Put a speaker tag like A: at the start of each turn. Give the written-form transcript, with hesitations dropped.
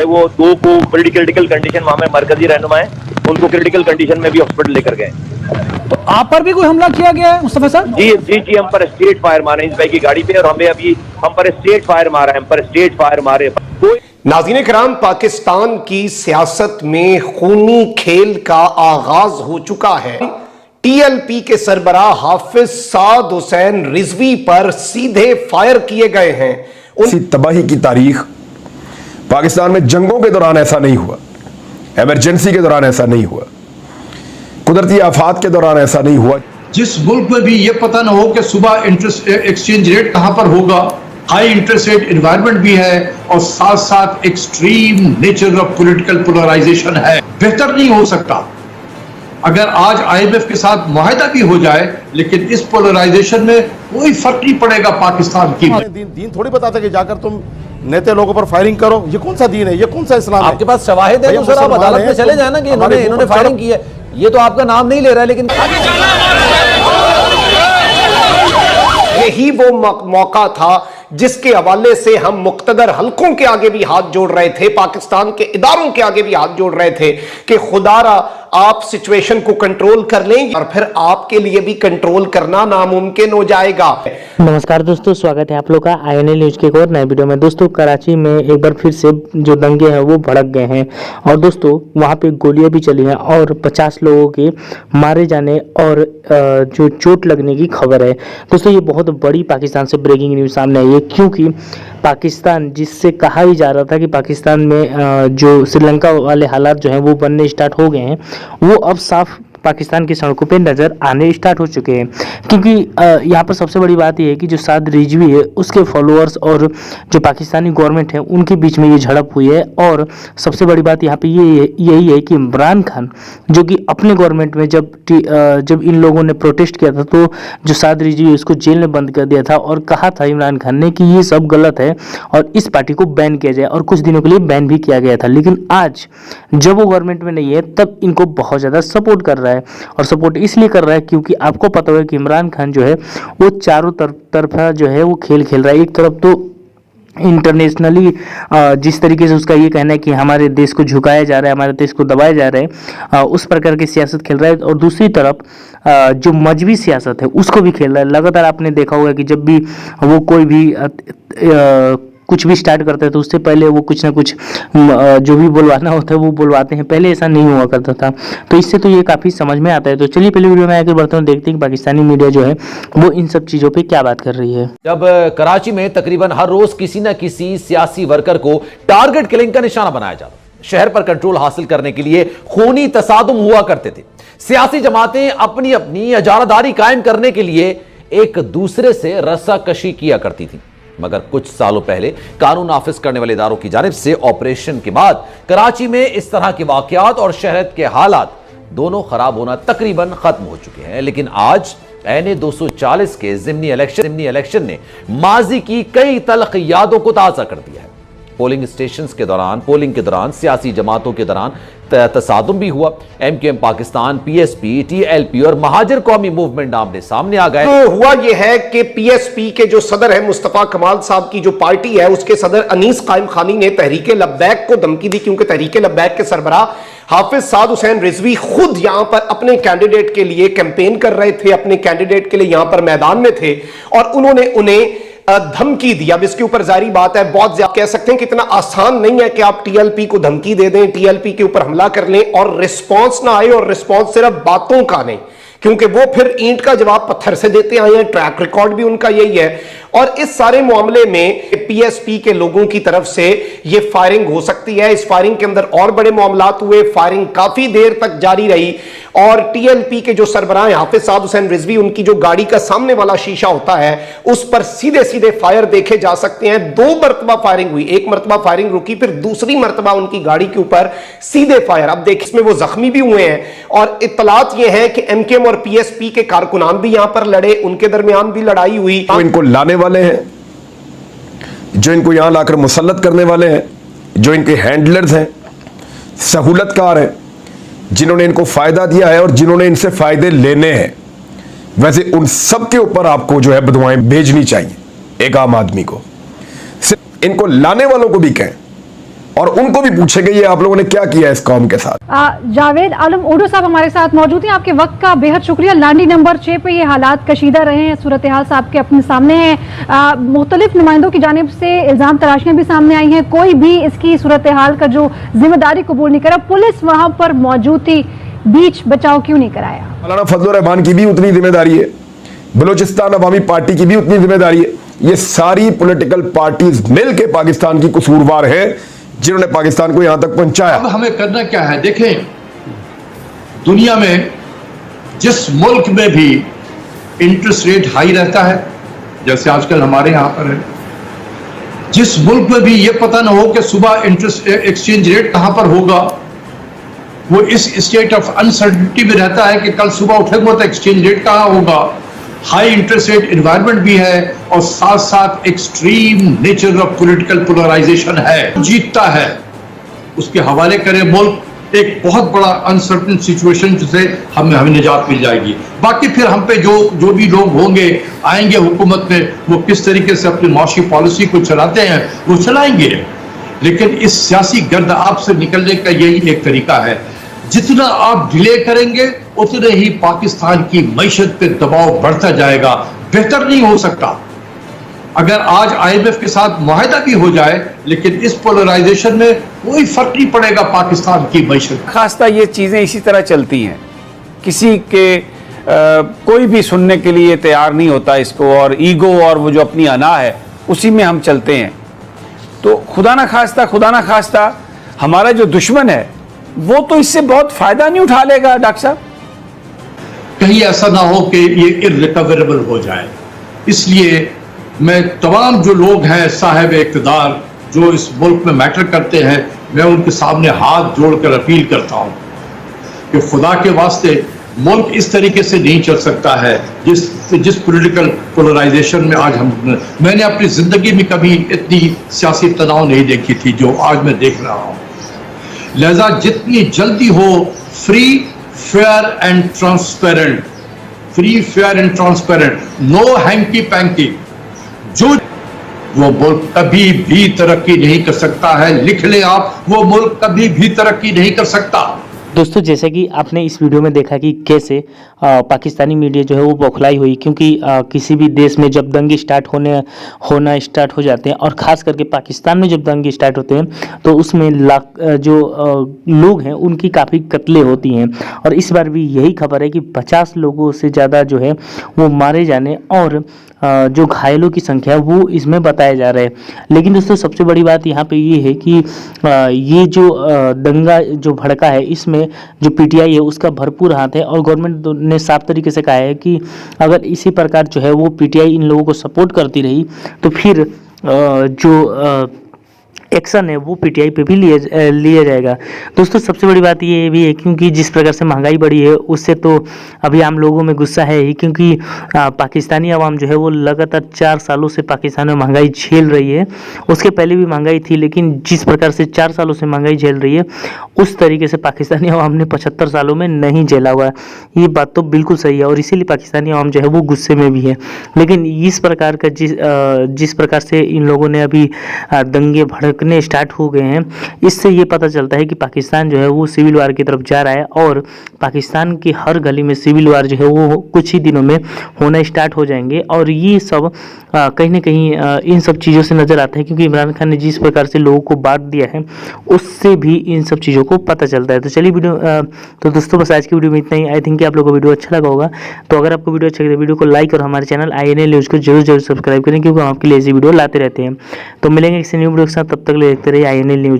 A: वो दो को क्रिटिकल कंडीशन वहां में मरकजी रहनुमा है, उनको क्रिटिकल कंडीशन में भी हॉस्पिटल लेकर गए।
B: तो आप पर भी कोई हमला किया गया है मुस्तफा साहब?
A: जी जी जी, हम पर स्ट्रेट फायर मारे इस भाई की गाड़ी पे, और हम पर स्ट्रेट फायर मारा है, हम पर स्ट्रेट फायर मारे।
C: नाज़रीन किराम, पाकिस्तान की सियासत में खूनी खेल का आगाज हो चुका है। टीएलपी के सरबराह हाफिज साद हुसैन रिजवी पर सीधे फायर किए गए हैं।
D: उसी तबाही की तारीख पाकिस्तान में जंगों के दौरान ऐसा नहीं हुआ, इमरजेंसी के दौरान ऐसा नहीं हुआ, कुदरती आफात के दौरान ऐसा नहीं हुआ।
E: जिस मुल्क में भी ये पता ना हो कि सुबह इंटरेस्ट एक्सचेंज रेट कहां पर होगा, हाई इंटरेस्ट रेट एनवायरनमेंट भी है और साथ साथ extreme nature of political polarisation है। बेहतर नहीं हो सकता अगर आज आईएमएफ के साथ मुआहदा भी हो जाए, लेकिन इस पोलराइजेशन में कोई फर्क नहीं पड़ेगा पाकिस्तान की।
F: दीन थोड़ी बताता कि जाकर तुम नेता लोगों पर फायरिंग करो। ये कौन सा दीन है, ये कौन सा इस्लाम है?
G: आपके पास शवाहिद है तो सर आप अदालत में चले जाए ना कि इन्होंने फायरिंग की है। ये तो आपका नाम नहीं ले रहा है, लेकिन
C: यही वो मौका था जिसके हवाले से हम मुक्तदर हलकों के आगे भी हाथ जोड़ रहे थे, पाकिस्तान के इदारों के आगे भी हाथ जोड़ रहे थे कि खुदारा आप सिचुएशन को कंट्रोल कर लें, और फिर आपके लिए भी कंट्रोल करना नामुमकिन हो जाएगा।
H: नमस्कार दोस्तों, स्वागत है आप लोग का आईएनएल न्यूज के एक और नए वीडियो में। दोस्तों, कराची में एक बार फिर से जो दंगे हैं वो भड़क गए हैं और दोस्तों वहाँ पे गोलियां भी चली हैं और 50 लोगों के मारे जाने और जो चोट लगने की खबर है। दोस्तों, ये बहुत बड़ी पाकिस्तान से ब्रेकिंग न्यूज सामने आई है, क्योंकि पाकिस्तान, जिससे कहा भी जा रहा था कि पाकिस्तान में जो श्रीलंका वाले हालात जो हैं वो बनने स्टार्ट हो गए हैं, वो अब साफ पाकिस्तान की सड़कों पे नज़र आने स्टार्ट हो चुके हैं। क्योंकि यहाँ पर सबसे बड़ी बात यह है कि जो साद रिजवी है उसके फॉलोअर्स और जो पाकिस्तानी गवर्नमेंट है उनके बीच में ये झड़प हुई है। और सबसे बड़ी बात यहाँ पे यही है कि इमरान खान, जो कि अपने गवर्नमेंट में जब इन लोगों ने प्रोटेस्ट किया था तो जो साद रिजवी उसको जेल में बंद कर दिया था और कहा था इमरान खान ने कि ये सब गलत है और इस पार्टी को बैन किया जाए, और कुछ दिनों के लिए बैन भी किया गया था। लेकिन आज जब वो गवर्नमेंट में नहीं है तब इनको बहुत ज़्यादा सपोर्ट कर रहा है, और सपोर्ट इसलिए कर रहा है क्योंकि आपको पता होगा कि इमरान खान जो है वो चारों तरफा जो है वो खेल खेल रहा है। एक तरफ तो इंटरनेशनली जिस तरीके से उसका ये कहना है कि हमारे देश को झुकाया जा रहा है, हमारे देश को दबाया जा रहा है, उस प्रकार की सियासत खेल रहा है। और दूसरी तरफ जो मजहबी सियासत है उसको भी खेल रहा है। लगातार आपने देखा होगा कि जब भी वो कोई भी कुछ भी स्टार्ट करते हैं तो उससे पहले वो कुछ ना कुछ जो भी बुलवाना होता है वो बुलवाते हैं। पहले ऐसा नहीं हुआ करता था, तो इससे तो ये काफ़ी समझ में आता है। तो चलिए पहले वीडियो में आगे बढ़ते हैं, देखते हैं कि पाकिस्तानी मीडिया जो है वो इन सब चीज़ों पे क्या बात कर रही है।
G: जब कराची में तकरीबन हर रोज किसी न किसी सियासी वर्कर को टारगेट किलिंग का निशाना बनाया जाता, शहर पर कंट्रोल हासिल करने के लिए खूनी तसादुम हुआ करते थे। सियासी जमातें अपनी अपनी इजारादारी कायम करने के लिए एक दूसरे से रस्साकशी किया करती थी। मगर कुछ सालों पहले कानून नाफिज करने वाले इदारों की जानिब से ऑपरेशन के बाद कराची में इस तरह के वाकयात और शहर के हालात दोनों खराब होना तकरीबन खत्म हो चुके हैं। लेकिन आज एनए 240 के ज़िमनी इलेक्शन ने माजी की कई तल्ख यादों को ताज़ा कर दिया है। पोलिंग के दौरान सियासी जमातों के दौरान तसादुम भी हुआ। एमक्यूएम पाकिस्तान, पीएसपी, टीएलपी और महाजिर कौमी मूवमेंट आमने सामने आ गए।
C: तो हुआ यह है कि पीएसपी के जो सदर है मुस्तफा कमाल साहब की जो पार्टी है उसके सदर अनीस कायम खानी ने तहरीके लब्बैक को धमकी दी, क्योंकि तहरीके लब्बैक के सरबराह हाफिज साद हुसैन रिजवी खुद यहां पर अपने कैंडिडेट के लिए कैंपेन कर रहे थे, अपने कैंडिडेट के लिए यहां पर मैदान में थे, और उन्होंने उन्हें धमकी दी। अब इसके ऊपर जारी बात है, बहुत ज्यादा कह सकते हैं कि इतना आसान नहीं है कि आप टीएलपी को धमकी दे दें, टीएलपी के ऊपर हमला कर लें और रिस्पांस ना आए, और रिस्पांस सिर्फ बातों का नहीं, क्योंकि वो फिर ईंट का जवाब पत्थर से देते आए हैं। ट्रैक रिकॉर्ड भी उनका यही है। और इस सारे मामले में पीएसपी के लोगों की तरफ से ये फायरिंग हो सकती है। इस फायरिंग के अंदर और बड़े मामलात हुए, फायरिंग काफी देर तक जारी रही, और टीएलपी के जो सरबराह हाफिज साद हुसैन रिजवी, उनकी जो गाड़ी का सामने वाला शीशा होता है उस पर सीधे सीधे फायर देखे जा सकते हैं। 2 मरतबा फायरिंग हुई, एक मरतबा फायरिंग रुकी, फिर दूसरी मरतबा उनकी गाड़ी के ऊपर सीधे फायर। अब देखिए इसमें वो जख्मी भी हुए हैं, और इत्तलात ये है कि एमकेएम और पीएसपी के कारकुनान भी यहां पर लड़े, उनके दरमियान भी लड़ाई हुई।
D: तो इनको लाने वाले हैं, जो इनको यहां लाकर मुसल्लत करने वाले हैं, जो इनके हैंडलर्स हैं, सहूलतकार हैं, जिन्होंने इनको फायदा दिया है और जिन्होंने इनसे फायदे लेने हैं, वैसे उन सब के ऊपर आपको जो है बदुआएं भेजनी चाहिए। एक आम आदमी को, सिर्फ इनको लाने वालों को भी कहें और उनको भी पूछेंगे ये आप लोगों ने क्या किया इस कौम के साथ।
I: जावेद आलम ओडो साहब हमारे साथ मौजूद हैं। आपके वक्त का बेहद शुक्रिया। लांडी नंबर 6 पे ये हालात कशीदा रहे हैं, सूरत हाल साहब के अपने सामने हैं। मुख्तलिफ नुमाइंदों की जानिब से इल्जाम तराशियां भी सामने आई हैं, कोई भी इसकी सूरत हाल का जो जिम्मेदारी कबूल नहीं करा। पुलिस वहां पर मौजूद थी, बीच बचाव क्यों नहीं कराया?
D: मौलाना फजल रहमान की भी उतनी जिम्मेदारी है, बलूचिस्तान अवामी पार्टी की भी उतनी जिम्मेदारी है। ये सारी पॉलिटिकल पार्टीज मिलके पाकिस्तान की कसूरवार है जिन्होंने पाकिस्तान को यहां तक पहुंचाया।
E: अब हमें करना क्या है? देखें, दुनिया में जिस मुल्क में भी इंटरेस्ट रेट हाई रहता है, जैसे आजकल हमारे यहां पर है, जिस मुल्क में भी यह पता ना हो कि सुबह इंटरेस्ट एक्सचेंज रेट कहां पर होगा, वो इस स्टेट ऑफ अनसर्टेनिटी में रहता है कि कल सुबह उठेंगे तो एक्सचेंज रेट कहां होगा। हाई इंटरेस्ट रेट एनवायरनमेंट भी है और साथ साथ extreme nature of political polarisation है। जीतता है उसके हवाले करें मुल्क एक बहुत बड़ा अनसर्टेन सिचुएशन से हमें निजात मिल जाएगी। बाकी फिर हम पे जो भी लोग होंगे आएंगे हुकूमत में, वो किस तरीके से अपनी माशी पॉलिसी को चलाते हैं वो चलाएंगे। लेकिन इस सियासी गर्दाब से निकलने का यही एक तरीका है, जितना आप डिले करेंगे उतने ही पाकिस्तान की मईशत पे दबाव बढ़ता जाएगा। बेहतर नहीं हो सकता अगर आज IMF के साथ मुआहदा भी हो जाए, लेकिन इस पोलराइजेशन में कोई फर्क नहीं पड़ेगा पाकिस्तान की मईशत।
J: खासता ये चीज़ें इसी तरह चलती हैं, किसी के कोई भी सुनने के लिए तैयार नहीं होता इसको, और ईगो और वो जो अपनी अना है उसी में हम चलते हैं। तो खुदा ना खास्ता हमारा जो दुश्मन है वो तो इससे बहुत फायदा नहीं उठा लेगा डॉक्टर साहब।
E: कहीं ऐसा ना हो कि ये इररिकवरेबल हो जाए। इसलिए मैं तमाम जो लोग हैं साहिब इक़्तिदार जो इस मुल्क में मैटर करते हैं, मैं उनके सामने हाथ जोड़कर अपील करता हूं कि खुदा के वास्ते मुल्क इस तरीके से नहीं चल सकता है जिस पॉलिटिकल पोलराइजेशन में आज मैंने अपनी जिंदगी में कभी इतनी सियासी तनाव नहीं देखी थी जो आज मैं देख रहा हूं। लिहाजा जितनी जल्दी हो free fair and transparent, no hanky panky, जो वो मुल्क कभी भी तरक्की नहीं कर सकता है। लिख लें आप, वो मुल्क कभी भी तरक्की नहीं कर सकता।
H: दोस्तों, जैसे कि आपने इस वीडियो में देखा कि कैसे पाकिस्तानी मीडिया जो है वो बौखलाई हुई, क्योंकि किसी भी देश में जब दंगे होना स्टार्ट हो जाते हैं, और ख़ास करके पाकिस्तान में जब दंगे स्टार्ट होते हैं तो उसमें लोग हैं उनकी काफ़ी कत्लें होती हैं। और इस बार भी यही खबर है कि 50 लोगों से ज़्यादा जो है वो मारे जाने और जो घायलों की संख्या वो इसमें बताया जा रहा है। लेकिन दोस्तों, सबसे बड़ी बात यहाँ पे ये है कि ये जो दंगा जो भड़का है इसमें जो PTI है उसका भरपूर हाथ है, और गवर्नमेंट ने साफ तरीके से कहा है कि अगर इसी प्रकार जो है वो PTI इन लोगों को सपोर्ट करती रही तो फिर जो एक्शन है वो PTI पे भी लिया जाएगा। दोस्तों, सबसे बड़ी बात ये भी है क्योंकि जिस प्रकार से महंगाई बढ़ी है उससे तो अभी आम लोगों में गुस्सा है ही, क्योंकि पाकिस्तानी आवाम जो है वो लगातार 4 सालों से पाकिस्तान में महंगाई झेल रही है। उसके पहले भी महंगाई थी, लेकिन जिस प्रकार से 4 सालों से महंगाई झेल रही है उस तरीके से पाकिस्तानी आवाम ने 75 सालों में नहीं झेला हुआ है। ये बात तो बिल्कुल सही है, और इसीलिए पाकिस्तानी आवाम जो है वो गुस्से में भी है। लेकिन इस प्रकार का जिस प्रकार से इन लोगों ने अभी दंगे भड़कने स्टार्ट हो गए हैं, इससे ये पता चलता है कि पाकिस्तान जो है वो सिविल वार की तरफ जा रहा है, और पाकिस्तान की हर गली में सिविल वार जो है वो कुछ ही दिनों में होना स्टार्ट हो जाएंगे। और ये सब कहीं ना कहीं इन सब चीज़ों से नज़र आता है, क्योंकि इमरान खान ने जिस प्रकार से लोगों को बांट दिया है उससे भी इन सब चीज़ों को पता चलता है। तो चलिए तो दोस्तों, बस आज की वीडियो में इतना ही। आई थिंक कि आप लोगों को वीडियो अच्छा लगा होगा। तो अगर आपको वीडियो अच्छा लगे तो वीडियो को लाइक और हमारे चैनल INL न्यूज़ को जरूर सब्सक्राइब करें, क्योंकि हम आपके लिए ऐसी वीडियो लाते रहते हैं। तो मिलेंगे किसी न्यू वीडियो के साथ, तब तक देखते रहिए INL न्यूज़।